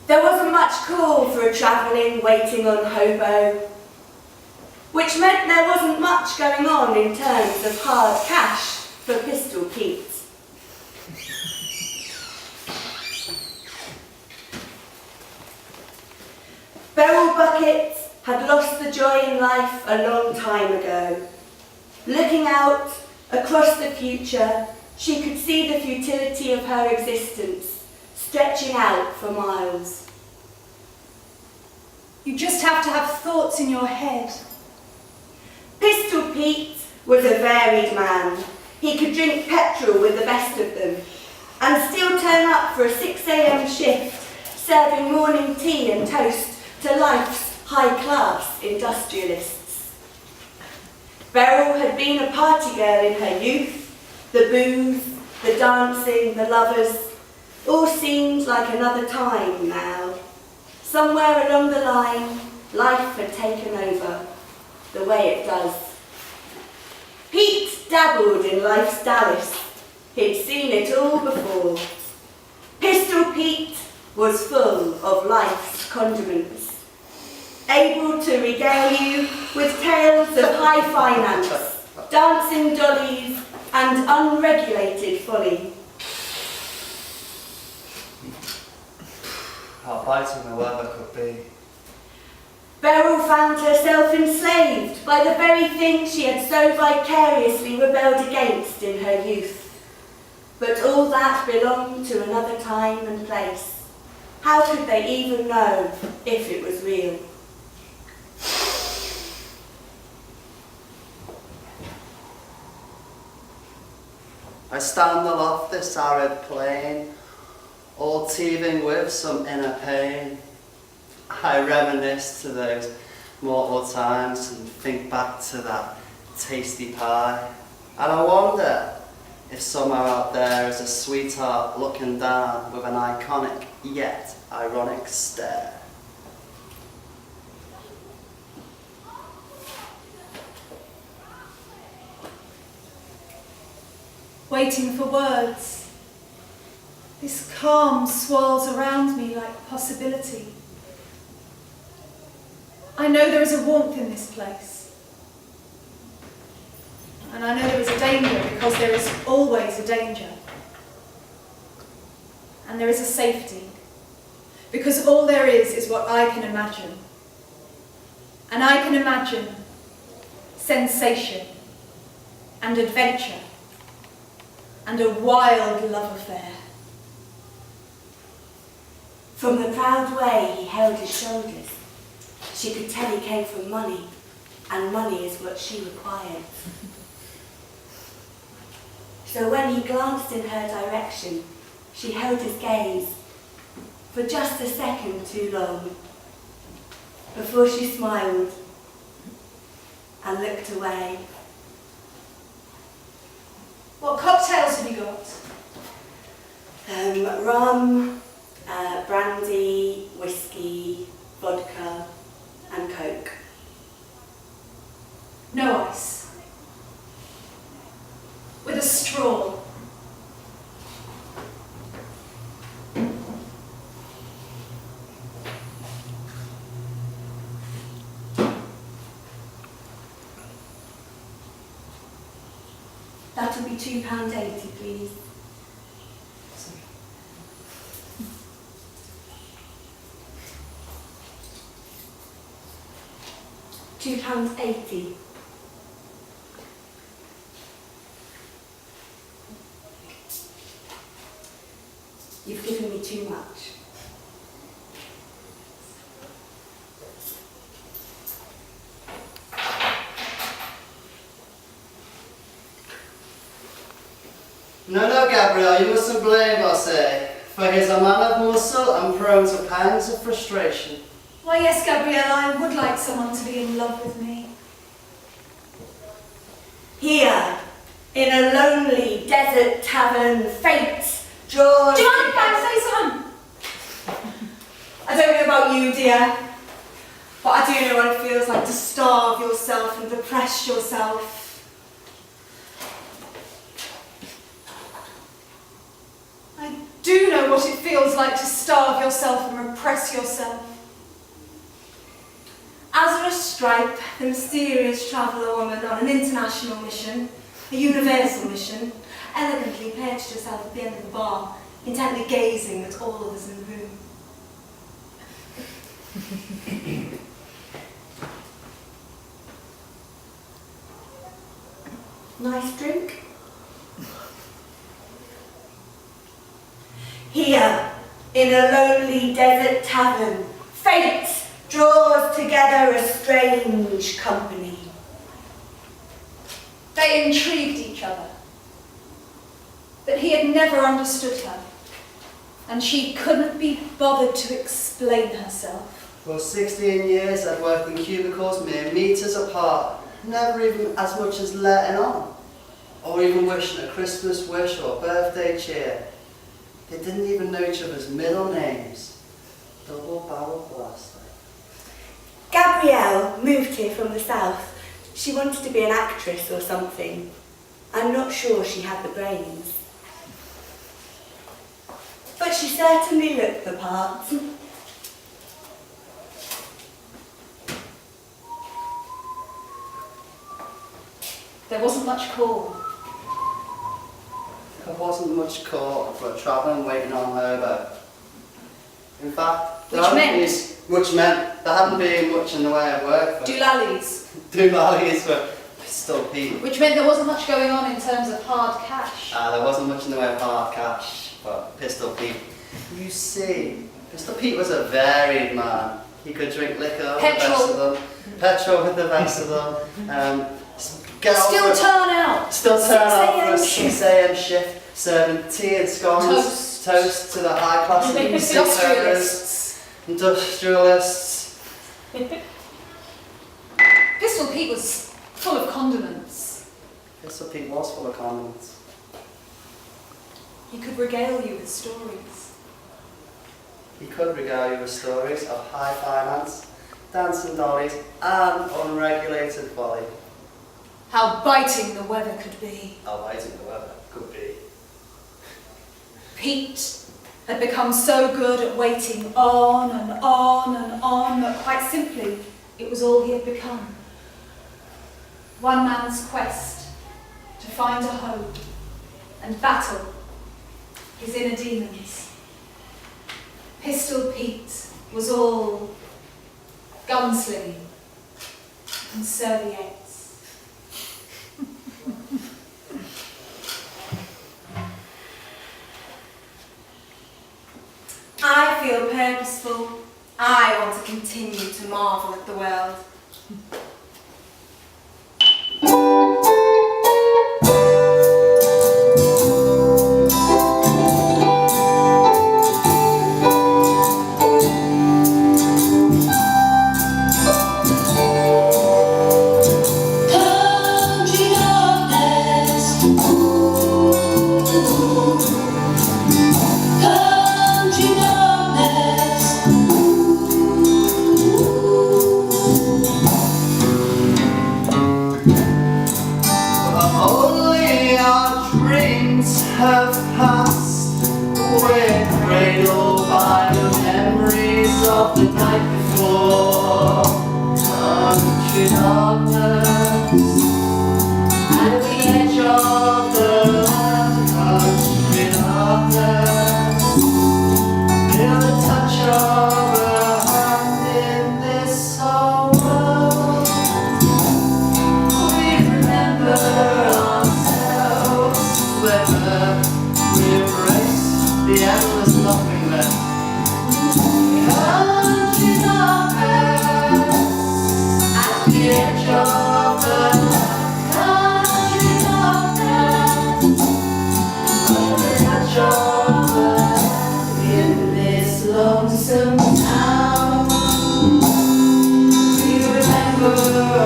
There wasn't much call for a travelling, waiting on hobo, which meant there wasn't much going on in terms of hard cash for Pistol Pete. Beryl Bucket had lost the joy in life a long time ago. Looking out across the future, she could see the futility of her existence stretching out for miles. You just have to have thoughts in your head. Pistol Pete was a varied man. He could drink petrol with the best of them and still turn up for a 6 a.m. shift, serving morning tea and toast to life's high-class industrialists. Beryl had been a party girl in her youth. The booze, the dancing, the lovers, all seemed like another time now. Somewhere along the line, life had taken over, the way it does. Pete dabbled in life's Dallas. He'd seen it all before. Pistol Pete was full of life's condiments, able to regale you with tales of high finance, dancing dollies, and unregulated folly. How biting the weather could be. Beryl found herself enslaved by the very thing she had so vicariously rebelled against in her youth. But all that belonged to another time and place. How could they even know if it was real? I stand aloft this arid plain, all teeming with some inner pain. I reminisce to those mortal times and think back to that tasty pie. And I wonder if somewhere out there is a sweetheart looking down with an iconic yet ironic stare. Waiting for words. This calm swirls around me like possibility. I know there is a warmth in this place. And I know there is a danger because there is always a danger. And there is a safety because all there is what I can imagine. And I can imagine sensation and adventure and a wild love affair. From the proud way he held his shoulders, she could tell he came from money, and money is what she required. So when he glanced in her direction, she held his gaze for just a second too long, before she smiled and looked away. What cocktails have you got? Rum, brandy, whiskey, vodka, and Coke. No ice. With a straw. That'll be £2.80, please. £2.80. You've given me too much. No, Gabrielle, you mustn't blame us, for he's a man of muscle and prone to pangs of frustration. Why, yes, Gabrielle, I would like someone to be in love with me. Here, in a lonely desert tavern, fate draws... Do you mind if I say something? I don't know about you, dear, but I do know what it feels like to starve yourself and depress yourself. I do know what it feels like to starve yourself and repress yourself. Azra Stripe, the mysterious traveller woman on an international mission, a universal mission, elegantly perched herself at the end of the bar, intently gazing at all of us in the room. Nice drink? Here, in a lonely desert tavern, fate draws together a strange company. They intrigued each other, but he had never understood her, and she couldn't be bothered to explain herself. For 16 years I'd worked in cubicles mere metres apart, never even as much as letting on, or even wishing a Christmas wish or birthday cheer. They didn't even know each other's middle names. Double-barrel blaster. Gabrielle moved here from the south. She wanted to be an actress or something. I'm not sure she had the brains. But she certainly looked the part. There wasn't much call. There wasn't much call for a travelling waiting on her though. In fact, there hadn't been much in the way of work for Doulallies. for Pistol Pete. Which meant there wasn't much going on in terms of hard cash. There wasn't much in the way of hard cash for Pistol Pete. You see, Pistol Pete was a varied man. He could drink liquor with the best of them, petrol with the best of them, Still turn out for a 6 6 a.m. shift, serving tea and scones, toast to the high class industrialists. Pistol Pete was full of condiments. Pistol Pete was full of condiments. He could regale you with stories. He could regale you with stories of high finance, dancing dollies, and unregulated folly. How biting the weather could be. How biting the weather could be. Pete had become so good at waiting on and on and on that quite simply it was all he had become. One man's quest to find a home and battle his inner demons. Pistol Pete was all gunslinging and serviettes. I feel purposeful. I want to continue to marvel at the world. Have passed, we're cradled by the memories of the night before. Country darkness, at the edge of the land. Country darkness, feel the touch of a hand in this whole world. We remember ourselves whether we embrace the endless nothingness. Country darkness, at the edge of the night. Country darkness, under the touch of the hand in this lonesome town. We remember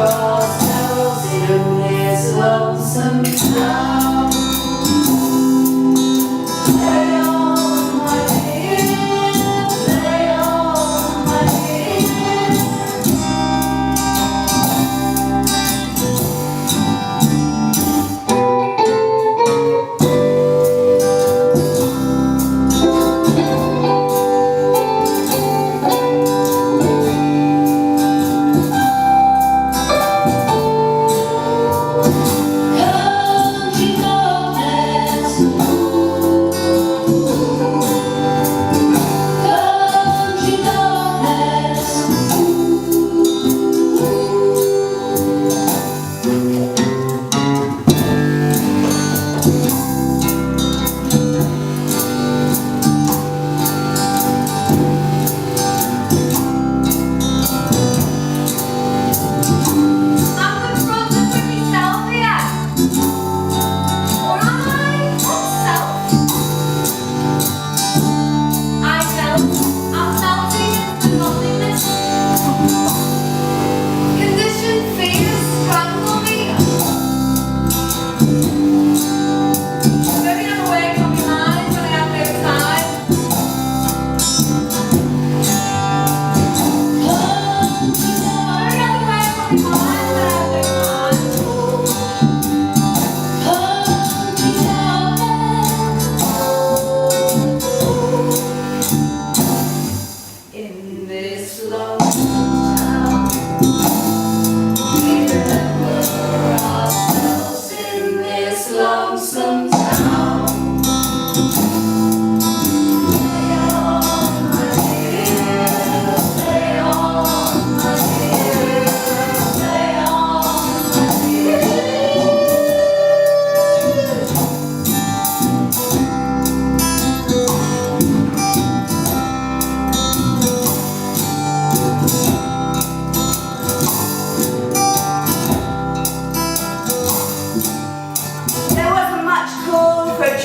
ourselves in this lonesome town.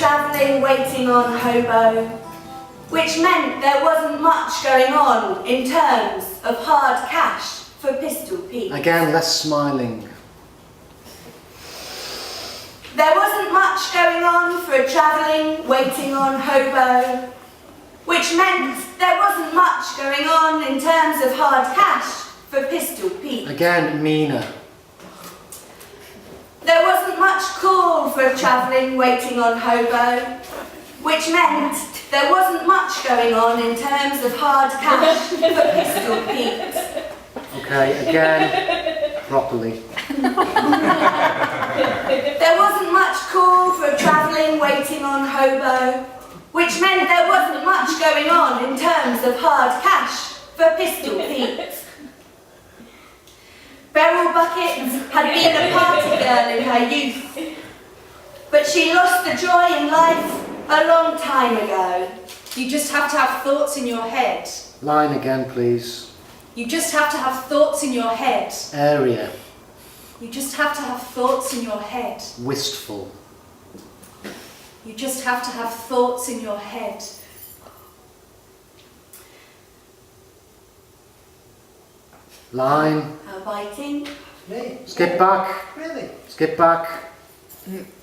travelling, waiting on hobo, which meant there wasn't much going on in terms of hard cash for Pistol Pete. Again, less smiling. There wasn't much going on for a travelling, waiting on hobo, which meant there wasn't much going on in terms of hard cash for Pistol Pete. Again, meaner. There wasn't much call for a travelling, waiting on hobo, which meant there wasn't much going on in terms of hard cash for Pistol Pete. Okay, again, properly. There wasn't much call for a travelling, waiting on hobo, which meant there wasn't much going on in terms of hard cash for Pistol Pete. Beryl Bucket had been a party girl in her youth, but she lost the joy in life a long time ago. You just have to have thoughts in your head. Line again, please. You just have to have thoughts in your head. Area. You just have to have thoughts in your head. Wistful. You just have to have thoughts in your head. Line. How biting. Me? Skip back. Really? Skip back.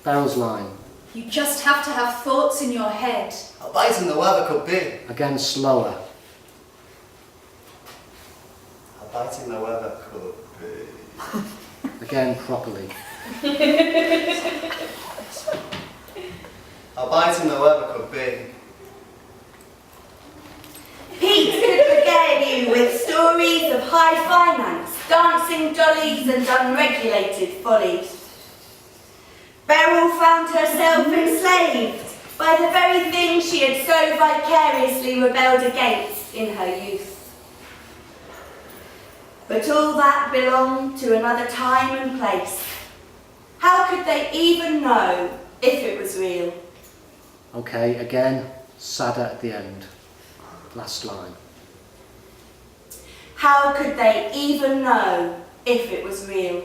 Beryl's line. You just have to have thoughts in your head. How biting the weather could be. Again, slower. How biting the weather could be. Again, properly. How biting the weather could be. Pete could regale you with stories of high finance, dancing dollies and unregulated follies. Beryl found herself enslaved by the very thing she had so vicariously rebelled against in her youth. But all that belonged to another time and place. How could they even know if it was real? Okay, again, sadder at the end. Last line. How could they even know if it was real?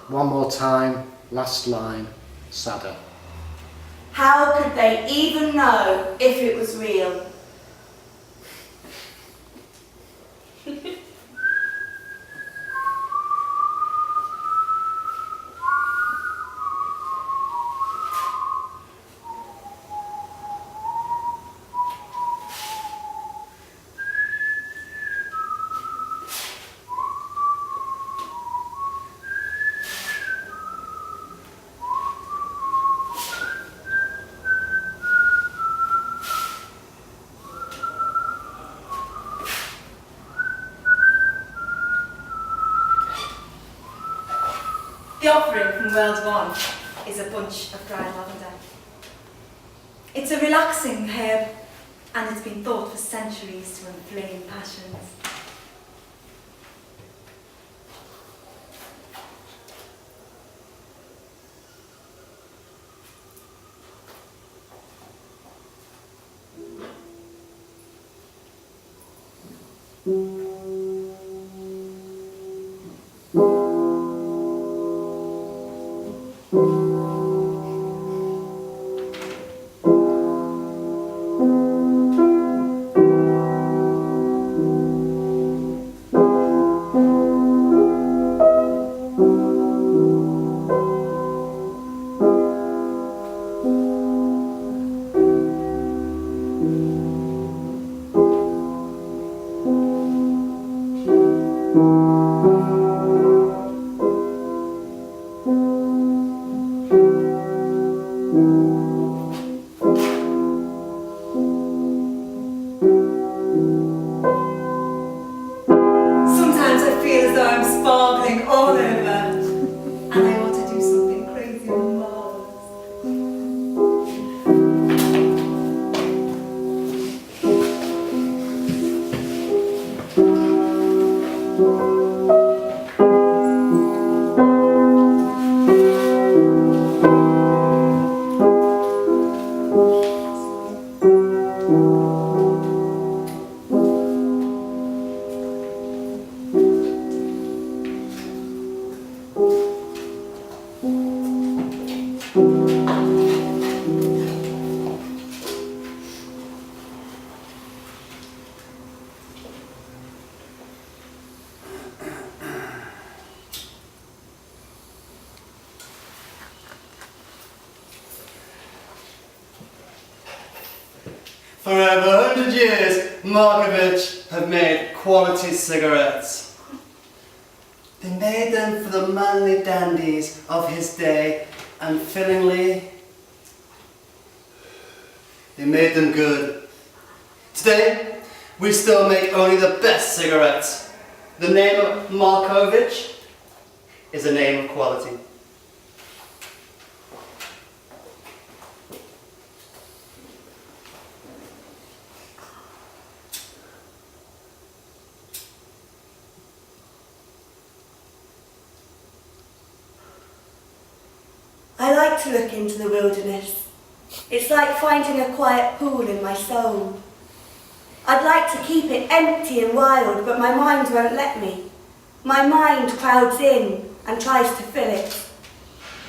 One more time. Last line. Sadder. How could they even know if it was real? The offering from World One is a bunch of dried lavender. It's a relaxing herb, and it's been thought for centuries to inflame passions. Sometimes I feel as though I'm sparkling all over, and I ought to do something crazy and marvelous. For over 100 years, Markovich have made quality cigarettes. They made them for the manly dandies of his day, and fillingly, they made them good. Today, we still make only the best cigarettes. The name of Markovich is a name of quality. I like to look into the wilderness. It's like finding a quiet pool in my soul. I'd like to keep it empty and wild, but my mind won't let me. My mind crowds in and tries to fill it.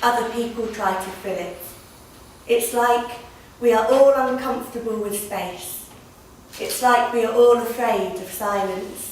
Other people try to fill it. It's like we are all uncomfortable with space. It's like we are all afraid of silence.